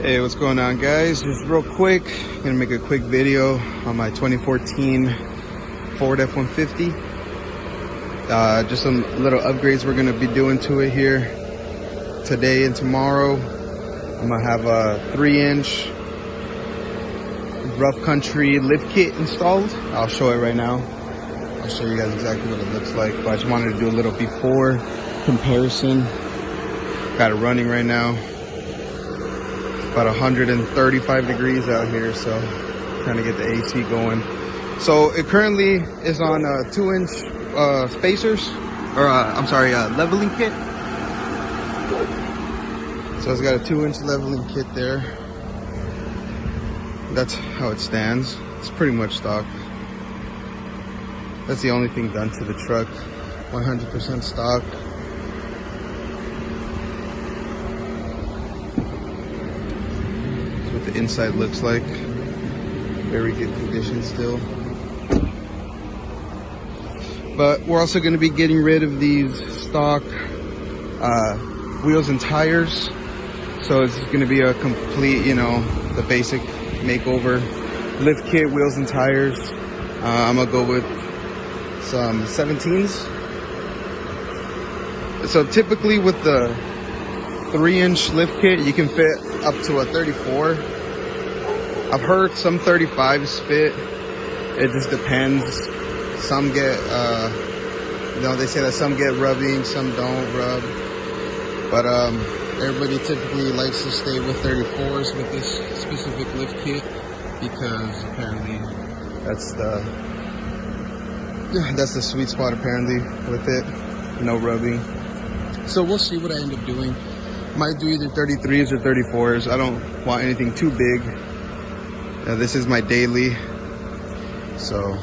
Hey, what's going on, guys? Just real quick, gonna make a quick video on my 2014 Ford F-150. Just some little upgrades we're gonna be doing to it here today and tomorrow. I'm gonna have a 3-inch RoughCountry lift kit installed. I'll show it right now. I'll show you guys exactly what it looks like, but I just wanted to do a little before comparison. Got it running right now. About 135 degrees out here, so trying to get the AC going. So it currently is on 2-inch spacers, or leveling kit. So it's got a 2-inch leveling kit there. That's how it stands. It's pretty much stock. That's the only thing done to the truck. 100% stock. The inside looks like very good condition still, but we're also going to be getting rid of these stock wheels and tires, so it's going to be a complete, the basic makeover lift kit, wheels and tires. I'm gonna go with some 17s. So typically with the 3-inch lift kit you can fit up to a 34. I've heard some 35s fit. It just depends. Some get, they say that some get rubbing, some don't rub. But everybody typically likes to stay with 34s with this specific lift kit because apparently that's the sweet spot apparently with it. No rubbing. So we'll see what I end up doing. Might do either 33s or 34s. I don't want anything too big. This is my daily, so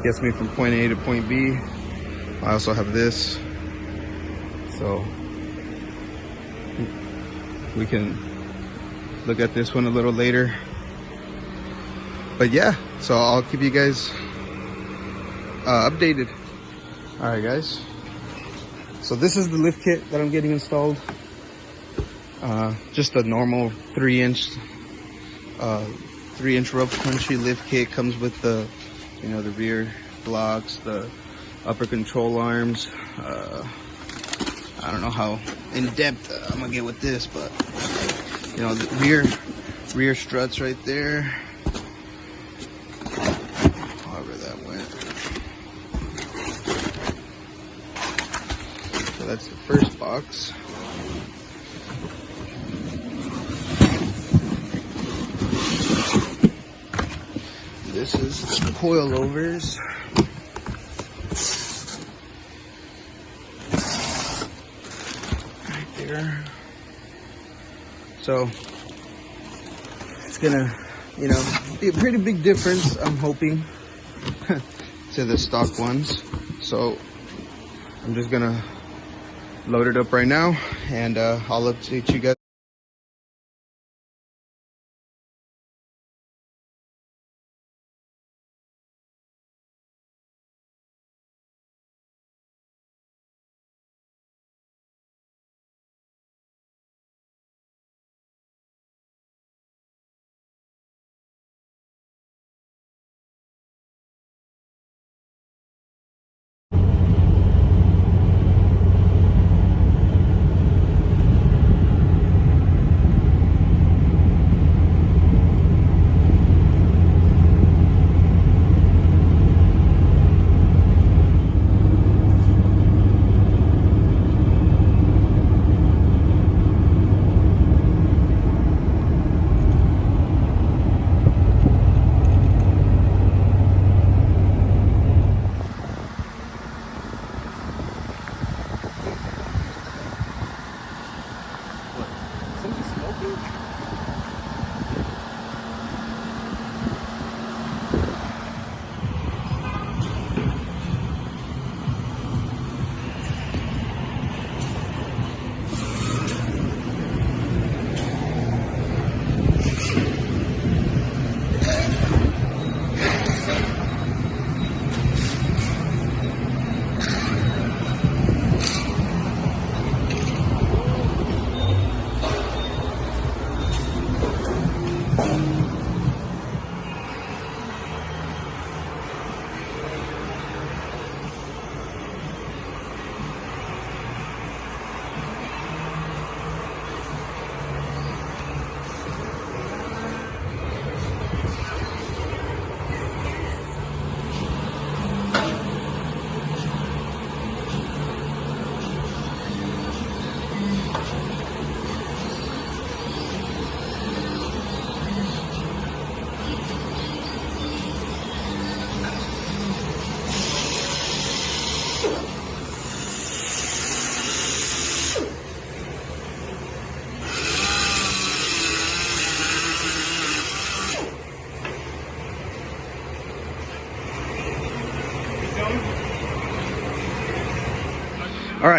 gets me from point A to point B. I also have this, so we can look at this one a little later. But yeah, so I'll keep you guys updated. All right, guys. So this is the lift kit that I'm getting installed. Just a normal 3-inch RoughCountry lift kit. Comes with the, the rear blocks, the upper control arms. I don't know how in depth I'm gonna get with this, but the rear struts right there. However that went. So that's the first box. This is the coilovers. Right there. So it's gonna, be a pretty big difference, I'm hoping, to the stock ones. So I'm just gonna load it up right now, and I'll update you guys.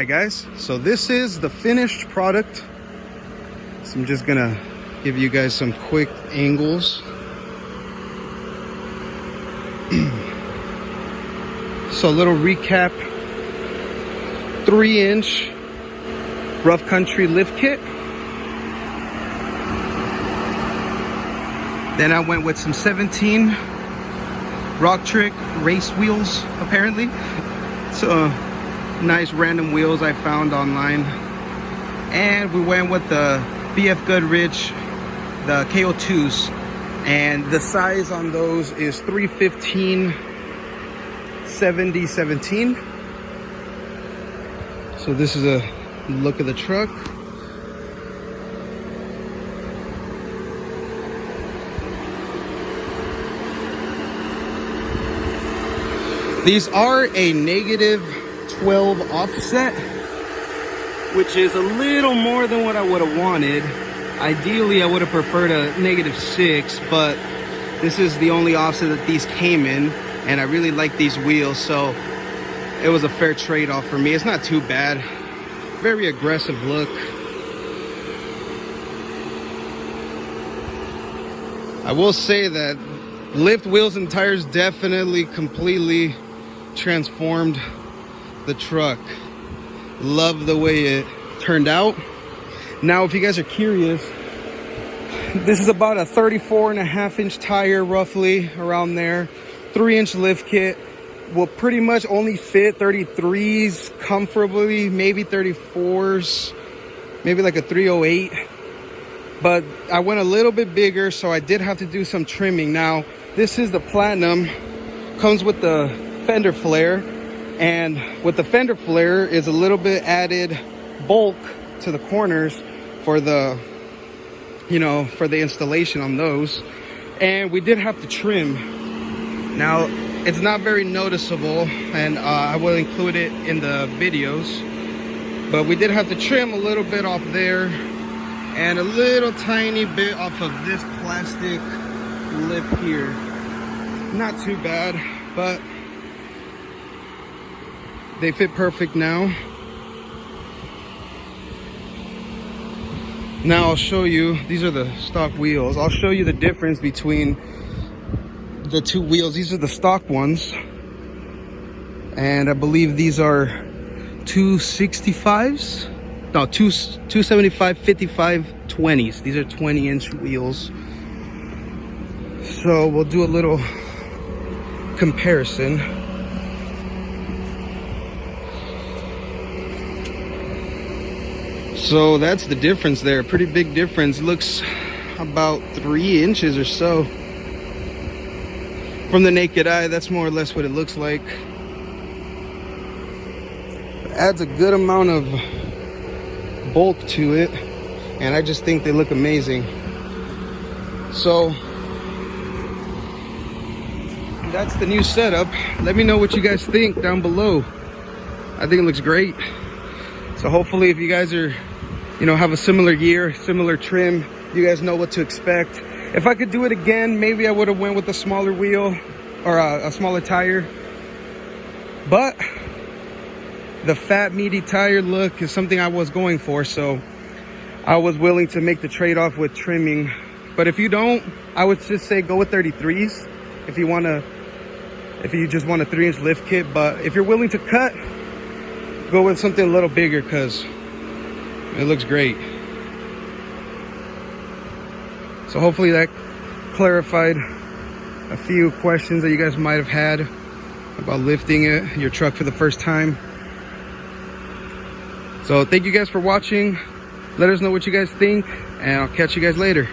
right, guys, so this is the finished product. So I'm just gonna give you guys some quick angles. So a little recap: 3-inch RoughCountry lift kit. Then I went with some 17 Rock Trick race wheels, apparently. So nice random wheels I found online. And we went with the BF Goodrich, the KO2s. And the size on those is 315/70/17. So this is a look of the truck. These are a -12 offset, which is a little more than what I would have wanted. Ideally, I would have preferred a -6, but this is the only offset that these came in, and I really like these wheels, so it was a fair trade-off for me. It's not too bad. Very aggressive look. I will say that lift wheels and tires definitely completely transformed the truck. Love the way it turned out. Now, if you guys are curious, this is about a 34.5-inch tire, roughly around there. 3-inch lift kit will pretty much only fit 33s comfortably, maybe 34s, maybe like a 308. But I went a little bit bigger, so I did have to do some trimming. Now, this is the Platinum, comes with the fender flare, and with the fender flare is a little bit added bulk to the corners for the, you know, for the installation on those. And we did have to trim. Now, it's not very noticeable, and I will include it in the videos, but we did have to trim a little bit off there and a little tiny bit off of this plastic lip here. Not too bad, but they fit perfect now. Now I'll show you, these are the stock wheels. I'll show you the difference between the two wheels. These are the stock ones, and I believe these are 265s. No, 275 55 20s. These are 20-inch wheels. So we'll do a little comparison. So that's the difference there. Pretty big difference. Looks about 3 inches or so. From the naked eye, that's more or less what it looks like. It adds a good amount of bulk to it, and I just think they look amazing. So that's the new setup. Let me know what you guys think down below. I think it looks great. So hopefully, if you guys are, you know, have a similar year, similar trim, you guys know what to expect. If I could do it again, maybe I would have went with a smaller wheel or a smaller tire. But the fat, meaty tire look is something I was going for, so I was willing to make the trade-off with trimming. But if you don't, I would just say go with 33s if you just want a 3-inch lift kit. But if you're willing to cut, go with something a little bigger, because it looks great. So hopefully that clarified a few questions that you guys might have had about lifting your truck for the first time. So thank you guys for watching. Let us know what you guys think, and I'll catch you guys later.